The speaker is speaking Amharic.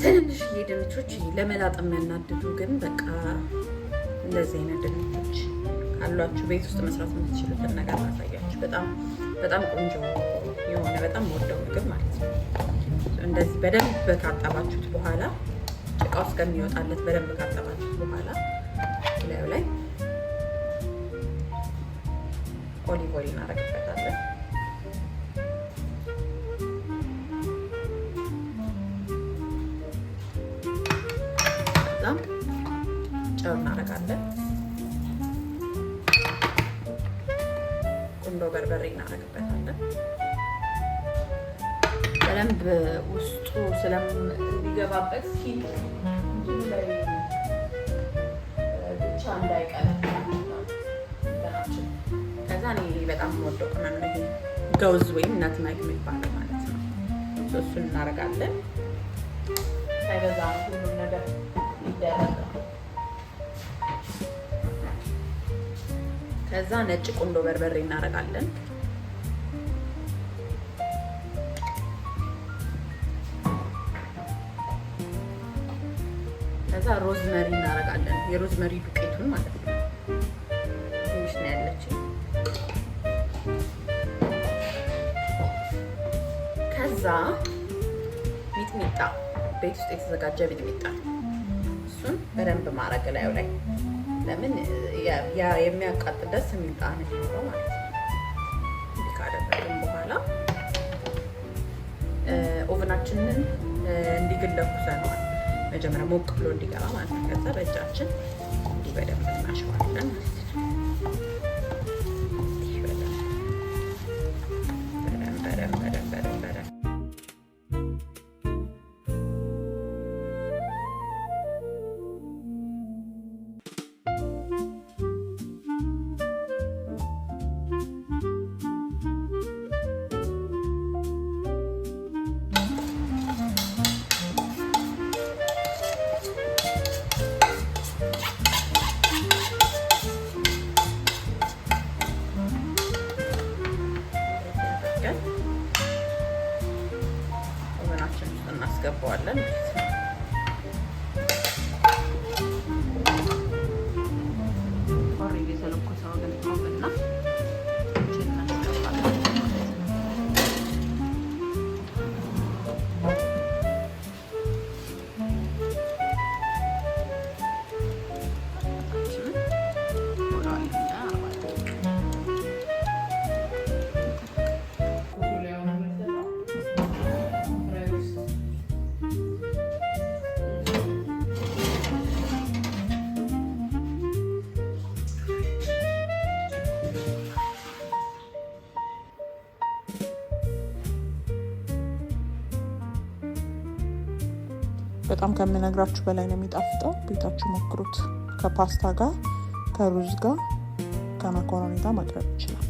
ትንንሽ ድንቾች ለመላጥ የሚያናድዱ ግን በቃ እንደዚህ አይነት ድንቾች ካሏችሁ ቤት ውስጥ መስራት የምትችሉትን ነገር አሳያችሁ። በጣም ቆንጆ የሆነ በጣም ወደው ምግብ ማለት ነው። እንደዚህ በደንብ ካጠባችሁት በኋላ ጭቃው እስከሚወጣለት በደንብ ካጠባችሁት በኋላ ላዩ ላይ ኦሊቭ ኦይል እናደርግበታለን። ከዛም ጨው እናደርጋለን። ቁንዶ በርበሬ እናደርግበታለን። በደንብ ውስጡ ስለሚገባበት ስኪን ላይ ብቻ እንዳይቀር። ከዛ እኔ በጣም ወደው ቅመም ነው ይሄ ገውዝ ወይም ነትመግ የሚባለው ማለት ነው። እሱን እናደርጋለን። ሳይበዛ ሁሉም ነገር ይደረጋል። ከዛ ነጭ ቁንዶ በርበሬ እናደርጋለን። ከዛ ሮዝመሪ እናደርጋለን። የሮዝመሪ ዱቄቱን ማለት ነው። ትንሽ ነው ያለችኝ። ከዛ ሚጥሚጣ ቤት ውስጥ የተዘጋጀ ሚጥሚጣ እሱን በደንብ ማድረግ ላዩ ላይ ለምን የሚያቃጥል ደስ የሚል ጣዕም ይኖረው ማለት ነው። እንዲህ ካደረግን በኋላ ኦቨናችንን እንዲግል ለኩሰነዋል። መጀመሪያ ሞቅ ብሎ እንዲገባ ማለት ነው። ከዛ በእጃችን እንዲህ በደንብ እናሸዋለን ማለት ነው። በደንብ እናስገባዋለን። ኦሬዲ የተለኮሰው ግን ቆምና በጣም ከምነግራችሁ በላይ ነው የሚጣፍጠው። ቤታችሁ ሞክሩት። ከፓስታ ጋር፣ ከሩዝ ጋር፣ ከማካሮኒ ጋር ማቅረብ ይችላል።